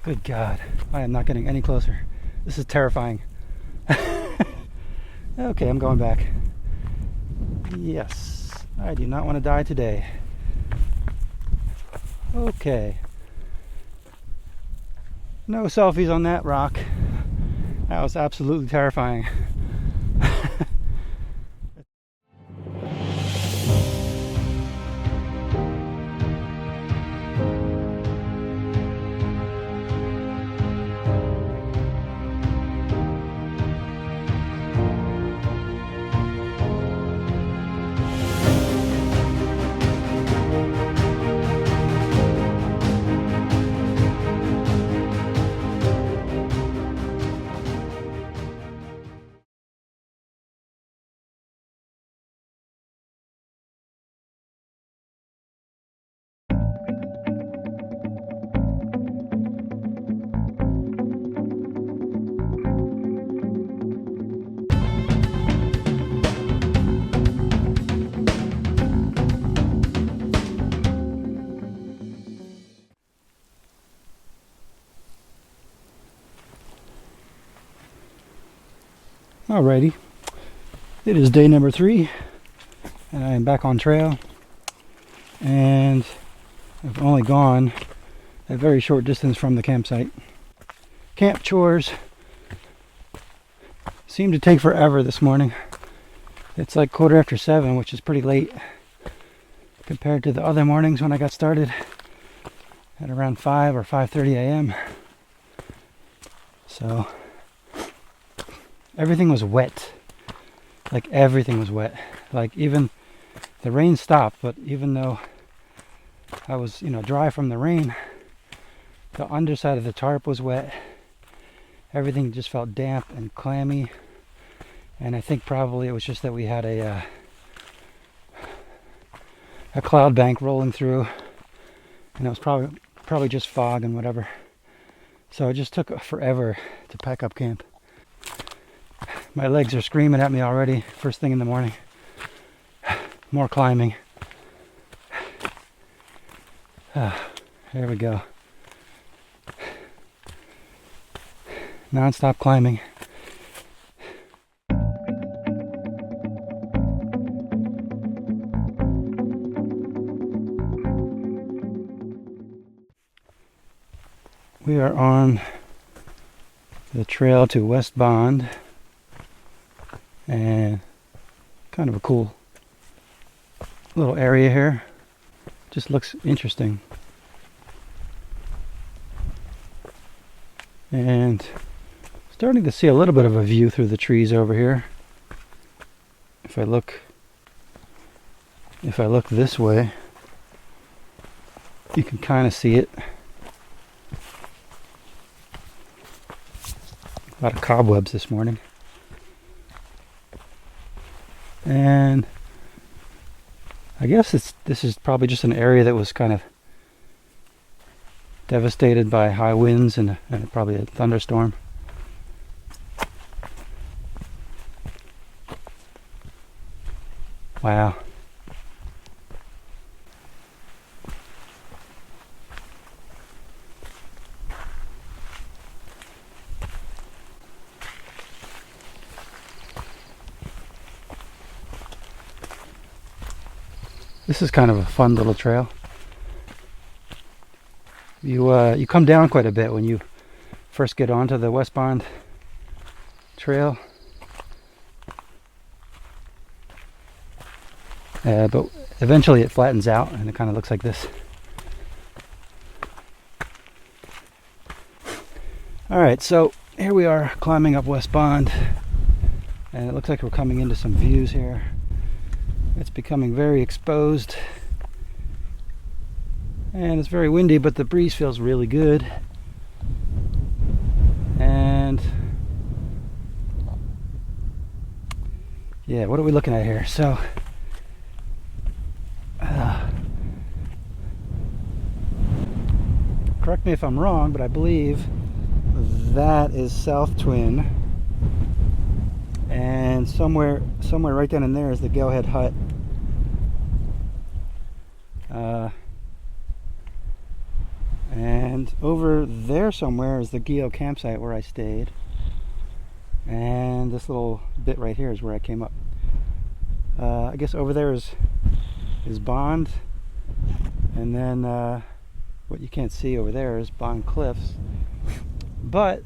Good God, I am not getting any closer. This is terrifying. Okay, I'm going back. Yes, I do not want to die today. Okay. No selfies on that rock. That was absolutely terrifying. Alrighty, it is day number 3 and I am back on trail, and I've only gone a very short distance from the campsite. Camp chores seem to take forever this morning. It's like 7:15, which is pretty late compared to the other mornings when I got started at around 5 or 5:30 a.m. So everything was wet. Like everything was wet. Like even the rain stopped, but even though I was, dry from the rain, the underside of the tarp was wet. Everything just felt damp and clammy. And I think probably it was just that we had a cloud bank rolling through, and it was probably just fog and whatever. So it just took forever to pack up camp. My legs are screaming at me already, first thing in the morning. More climbing. There we go. Non-stop climbing. We are on the trail to West Bond, and kind of a cool little area here. Just looks interesting. And starting to see a little bit of a view through the trees over here. If I look this way, you can kind of see it. A lot of cobwebs this morning. And I guess this is probably just an area that was kind of devastated by high winds and probably a thunderstorm. Wow. This is kind of a fun little trail. You come down quite a bit when you first get onto the West Bond trail. But eventually it flattens out and it kind of looks like this. Alright, so here we are climbing up West Bond, and it looks like we're coming into some views here. It's becoming very exposed, and it's very windy, but the breeze feels really good. And yeah, what are we looking at here? So correct me if I'm wrong, but I believe that is South Twin, and somewhere right down in there is the Go-Ahead Hut. And And over there somewhere is the Geo campsite where I stayed. And this little bit right here is where I came up. I guess over there is Bond. And then what you can't see over there is Bondcliffs. But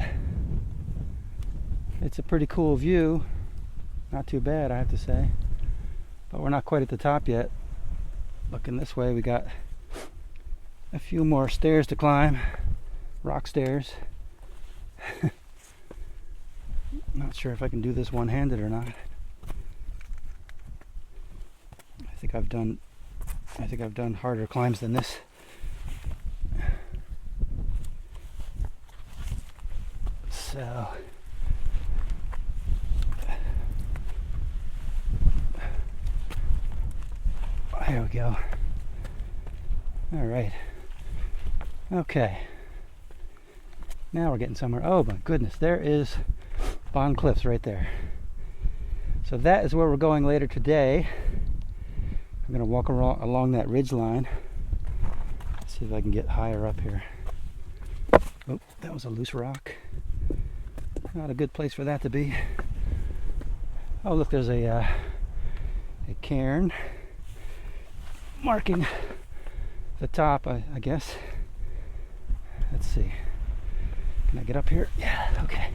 it's a pretty cool view. Not too bad, I have to say. But we're not quite at the top yet. Looking this way, we got a few more stairs to climb. Rock stairs. Not sure if I can do this one-handed or not. I think I've done harder climbs than this. So there we go. All right. Okay. Now we're getting somewhere. Oh my goodness, there is Bondcliffs right there. So that is where we're going later today. I'm going to walk along that ridge line. Let's see if I can get higher up here. Oh, that was a loose rock. Not a good place for that to be. Oh, look, there's a cairn marking the top, I guess. Let's see. Can I get up here? Yeah, okay.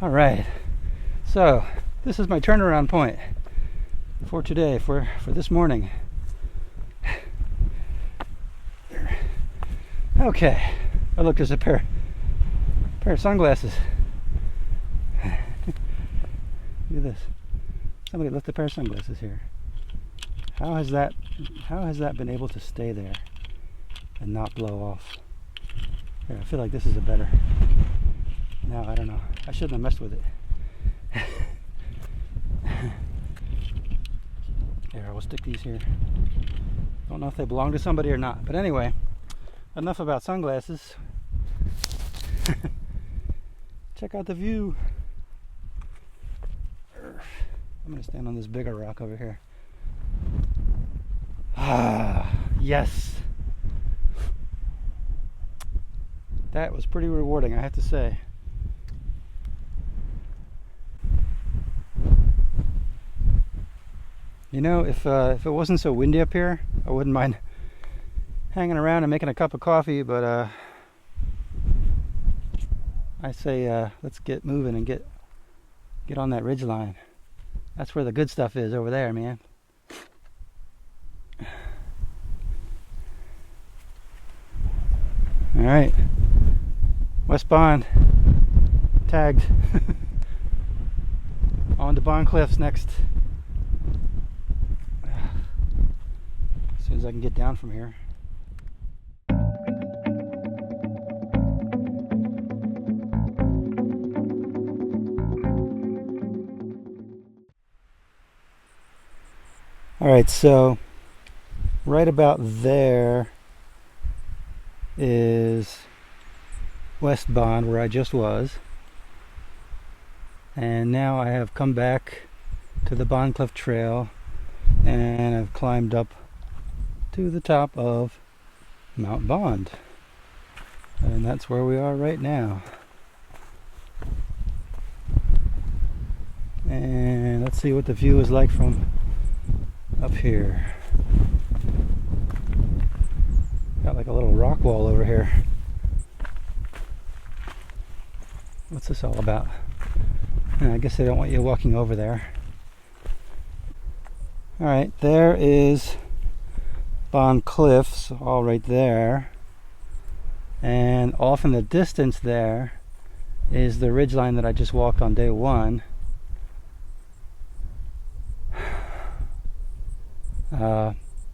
All right. So, this is my turnaround point for today, for this morning. Okay. Oh, look, there's a pair of sunglasses. Look at this. Somebody left a pair of sunglasses here. How has that been able to stay there and not blow off? Here, I feel like this is a better. No, I don't know. I shouldn't have messed with it. Here, we'll stick these here. Don't know if they belong to somebody or not. But anyway, enough about sunglasses. Check out the view. I'm going to stand on this bigger rock over here. Ah, yes. That was pretty rewarding, I have to say. You know, if it wasn't so windy up here, I wouldn't mind hanging around and making a cup of coffee, but I say let's get moving and get on that ridge line. That's where the good stuff is, over there, man. All right, West Bond tagged. On to Bondcliffs next. As soon as I can get down from here. All right, so right about there is West Bond, where I just was, and now I have come back to the Bondcliff Trail and I've climbed up to the top of Mount Bond, and that's where we are right now. And let's see what the view is like from up here. Got like a little rock wall over here. What's this all about? I guess they don't want you walking over there. Alright, there is Bondcliffs, all right there. And off in the distance there is the ridgeline that I just walked on day one.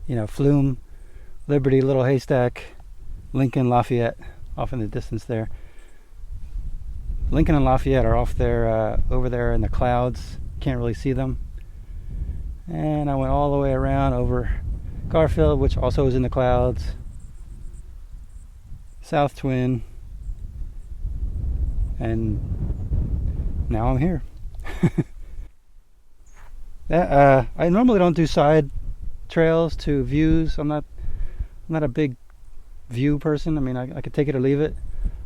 You know, Flume, Liberty, Little Haystack, Lincoln, Lafayette, off in the distance there. Lincoln and Lafayette are off there, over there in the clouds. Can't really see them. And I went all the way around over Garfield, which also is in the clouds. South Twin. And now I'm here. I normally don't do side trails to views. I'm not a big view person. I mean, I could take it or leave it,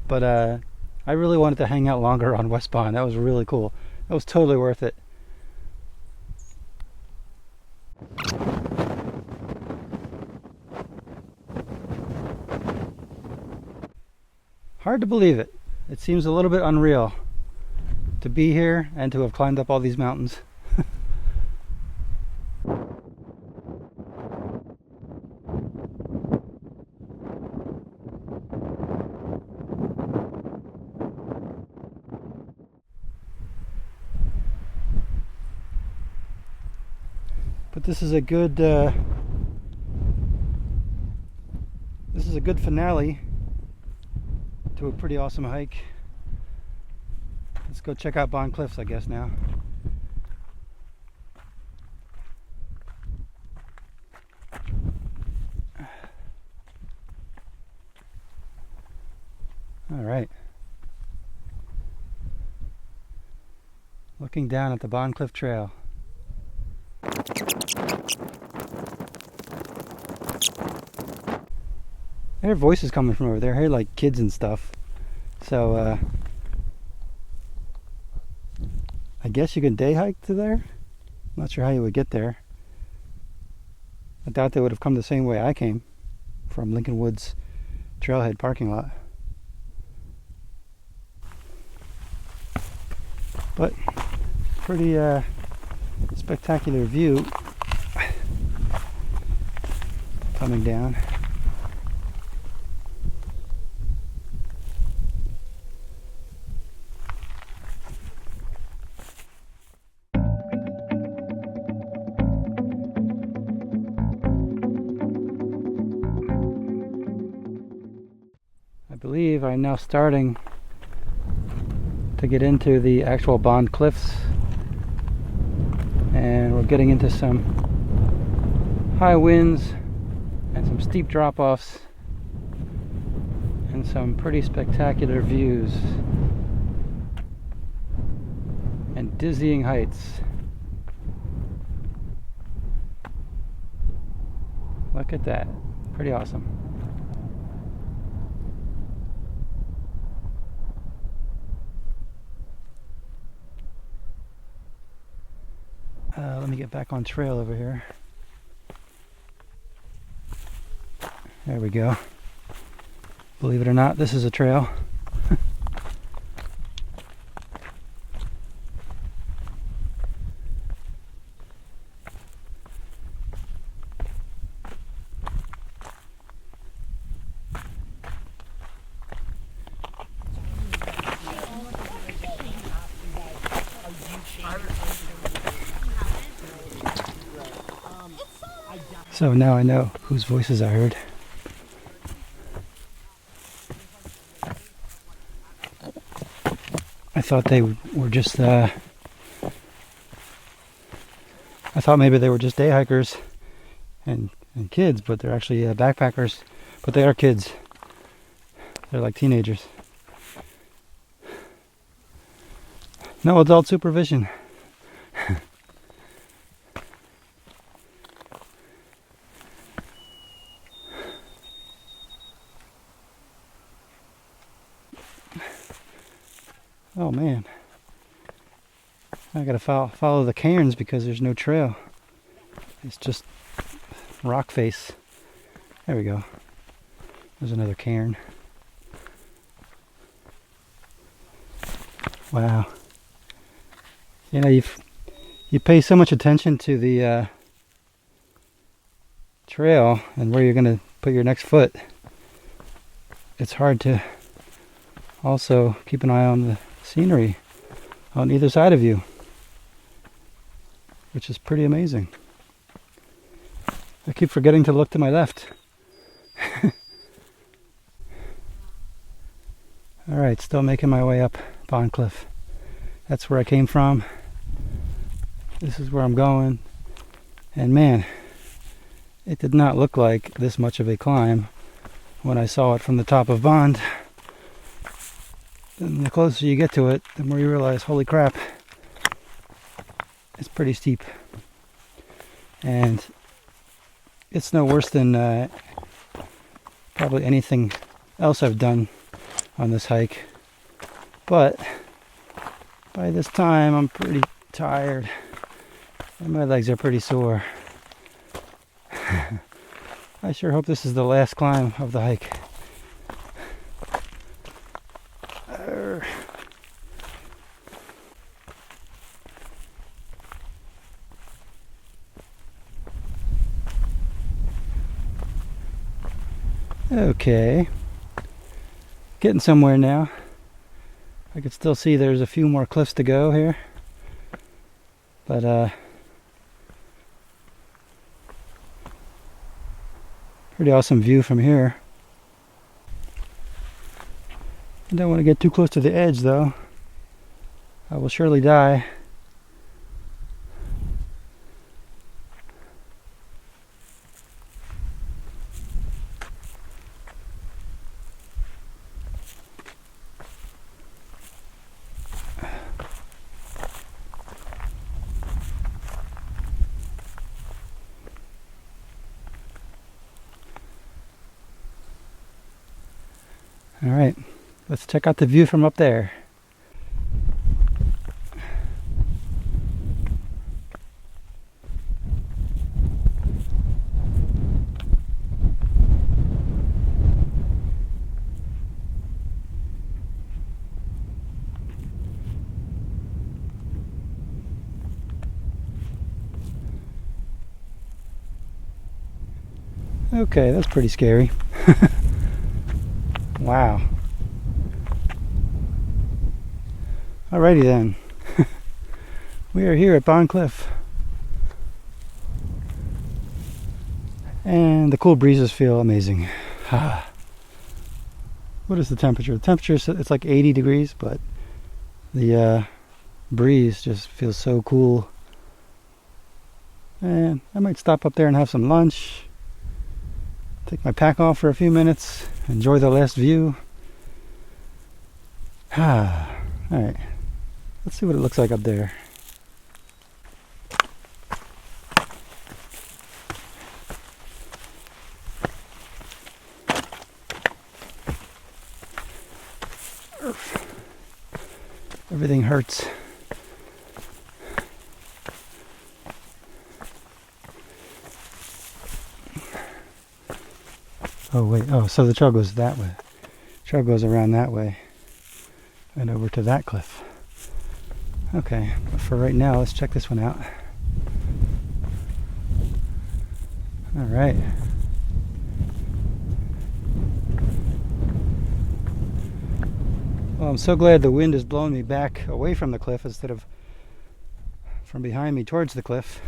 but I really wanted to hang out longer on West Bond. That was really cool. That was totally worth it. Hard to believe it. It seems a little bit unreal to be here and to have climbed up all these mountains. But this is a good finale to a pretty awesome hike. Let's go check out Bondcliffs, I guess, now. All right. Looking down at the Bondcliff Trail. I hear voices coming from over there. I hear like kids and stuff. So I guess you can day hike to there. I'm not sure how you would get there. I doubt they would have come the same way I came from Lincoln Woods Trailhead parking lot. But pretty spectacular view coming down. I believe I'm now starting to get into the actual Bondcliffs, and we're getting into some high winds and some steep drop-offs and some pretty spectacular views and dizzying heights. Look at that, pretty awesome. Let me get back on trail over here. There we go. Believe it or not, this is a trail. So now I know whose voices I heard. I thought they were just, I thought maybe they were just day hikers and kids, but they're actually backpackers. But they are kids. They're like teenagers. No adult supervision. Oh man, I gotta follow the cairns because there's no trail. It's just rock face. There we go. There's another cairn. Wow. You know, you pay so much attention to the trail and where you're gonna put your next foot. It's hard to also keep an eye on the scenery on either side of you, which is pretty amazing. I keep forgetting to look to my left. Alright, still making my way up Bondcliff. That's where I came from. This is where I'm going. And man, it did not look like this much of a climb when I saw it from the top of Bond. And the closer you get to it, the more you realize, holy crap, it's pretty steep. And it's no worse than probably anything else I've done on this hike. But by this time I'm pretty tired and my legs are pretty sore. I sure hope this is the last climb of the hike. Okay, getting somewhere now. I can still see there's a few more cliffs to go here, but pretty awesome view from here. I don't want to get too close to the edge though. I will surely die. All right, let's check out the view from up there. Okay, that's pretty scary. Wow. Alrighty then. We are here at Bondcliff. And the cool breezes feel amazing. What is the temperature? The temperature, it's like 80 degrees, but the breeze just feels so cool. And I might stop up there and have some lunch. Take my pack off for a few minutes. Enjoy the last view. Alright. Let's see what it looks like up there. Everything hurts. Oh wait, oh, so the trail goes that way. Trail goes around that way and over to that cliff. Okay, but for right now, let's check this one out. All right. Well, I'm so glad the wind is blowing me back away from the cliff instead of from behind me towards the cliff.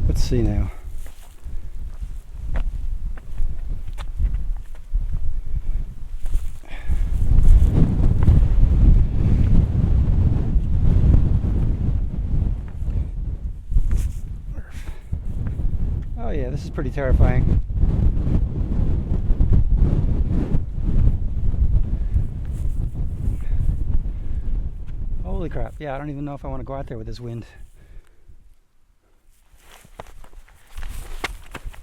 Let's see now. Oh yeah, this is pretty terrifying. Holy crap. Yeah, I don't even know if I want to go out there with this wind.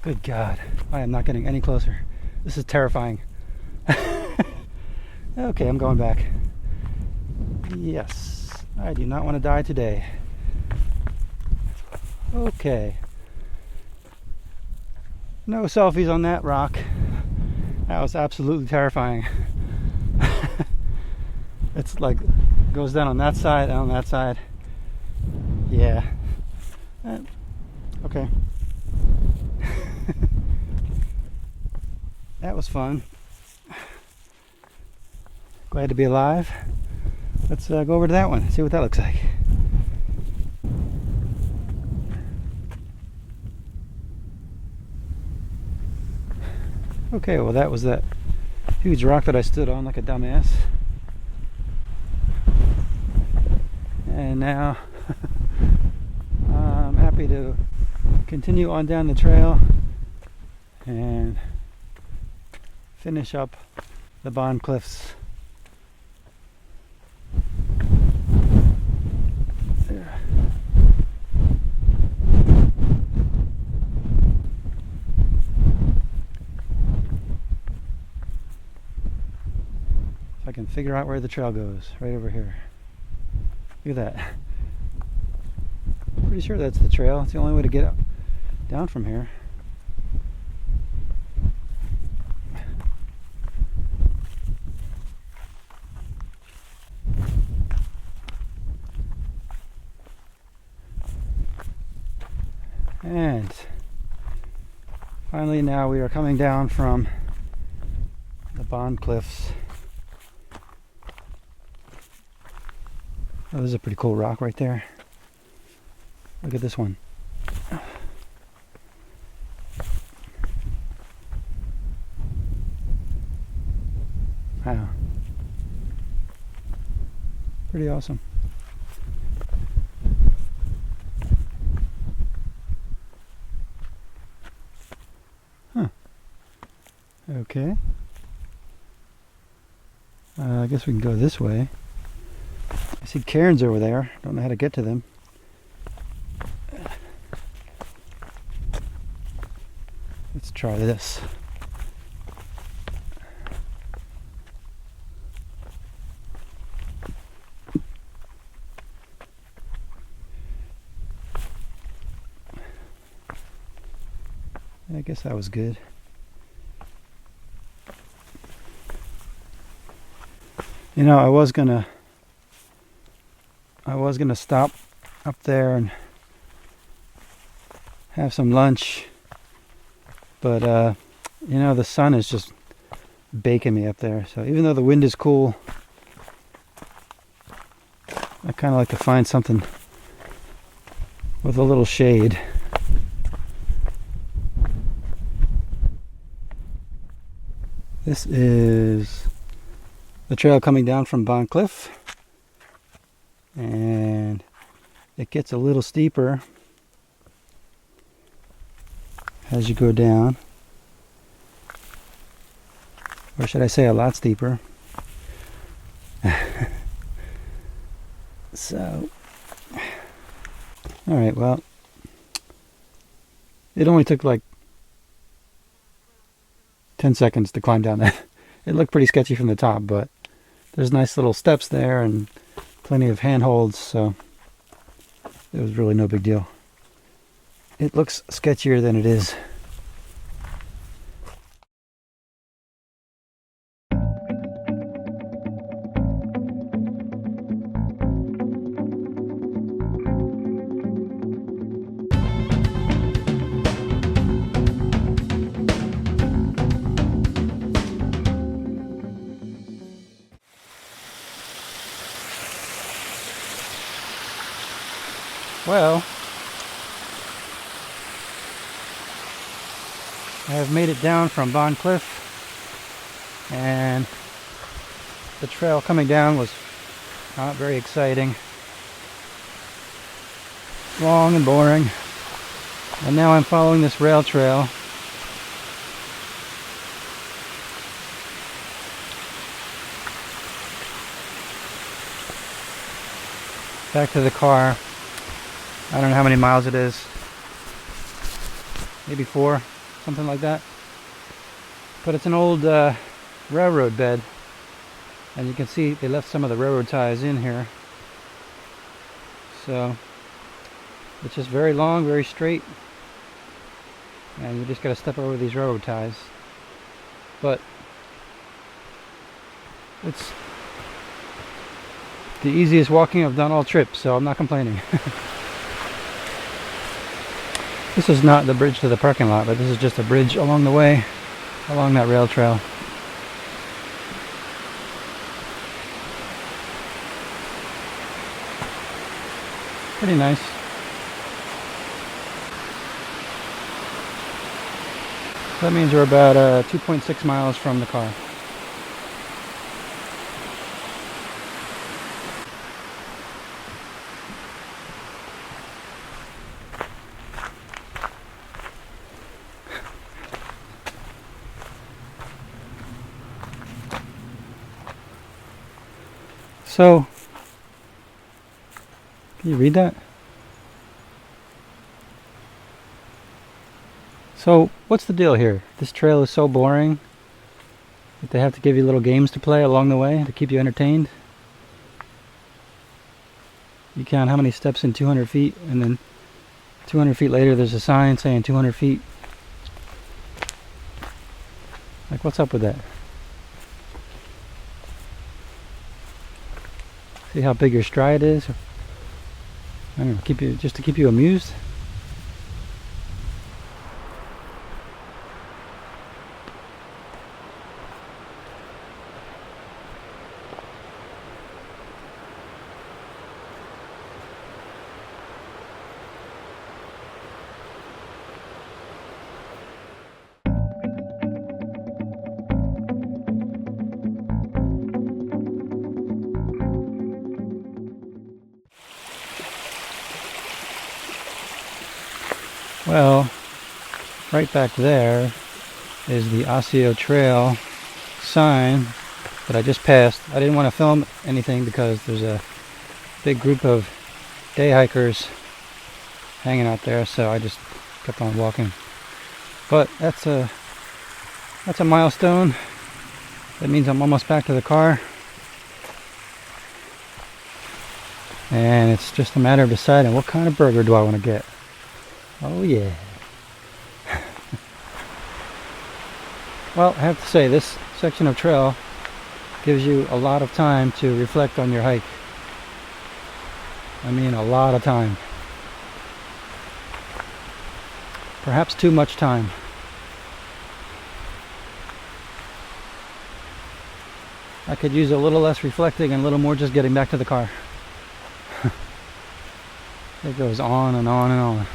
Good God, I am not getting any closer. This is terrifying. Okay, I'm going back. Yes, I do not want to die today. Okay. No selfies on that rock. That was absolutely terrifying. It's like, goes down on that side and on that side. Yeah. Okay. That was fun. Glad to be alive. Let's go over to that one, see what that looks like. Okay, well that was that huge rock that I stood on like a dumbass. And now I'm happy to continue on down the trail and finish up the Bondcliffs. There. can figure out where the trail goes. Right over here. Look at that. Pretty sure that's the trail. It's the only way to get down from here. And finally now we are coming down from the Bondcliffs. Oh, there's a pretty cool rock right there. Look at this one. Wow. Pretty awesome. Huh. Okay. I guess we can go this way. I see cairns over there. Don't know how to get to them. Let's try this. I guess that was good. You know, I was gonna stop up there and have some lunch, but you know, the sun is just baking me up there. So even though the wind is cool, I kind of like to find something with a little shade. This is the trail coming down from Bondcliff, and it gets a little steeper as you go down, or should I say a lot steeper. So, alright, well, it only took like 10 seconds to climb down that. It looked pretty sketchy from the top, but there's nice little steps there and plenty of handholds, so it was really no big deal. It looks sketchier than it is. Well, I have made it down from Bondcliff, and the trail coming down was not very exciting. Long and boring. And now I'm following this rail trail. Back to the car. I don't know how many miles it is. Maybe 4, something like that. But it's an old railroad bed. And you can see they left some of the railroad ties in here. So it's just very long, very straight. And you just gotta step over these railroad ties. But it's the easiest walking I've done all trip, so I'm not complaining. This is not the bridge to the parking lot, but this is just a bridge along the way, along that rail trail. Pretty nice. That means we're about 2.6 miles from the car. So, can you read that? So, what's the deal here? This trail is so boring. But they have to give you little games to play along the way to keep you entertained. You count how many steps in 200 feet, and then 200 feet later there's a sign saying 200 feet. Like, what's up with that? See how big your stride is? I don't know, just to keep you amused. Well, right back there is the Osseo Trail sign that I just passed. I didn't want to film anything because there's a big group of day hikers hanging out there, so I just kept on walking. But that's a milestone. That means I'm almost back to the car. And it's just a matter of deciding what kind of burger do I want to get. Oh yeah. Well, I have to say, this section of trail gives you a lot of time to reflect on your hike. I mean, a lot of time. Perhaps too much time. I could use a little less reflecting and a little more just getting back to the car. It goes on and on and on.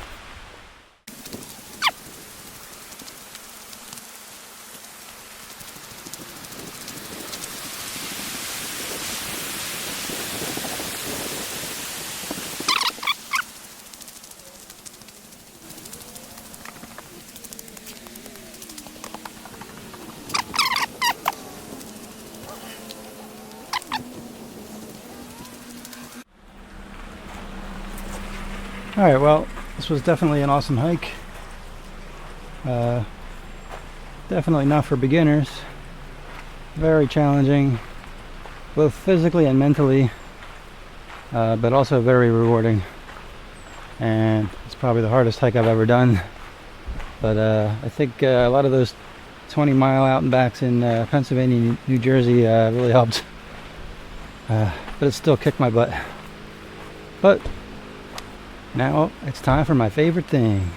Alright, well, this was definitely an awesome hike. Definitely not for beginners. Very challenging, both physically and mentally, but also very rewarding. And it's probably the hardest hike I've ever done. But I think a lot of those 20-mile out and backs in Pennsylvania and New Jersey really helped. But it still kicked my butt. But now it's time for my favorite thing.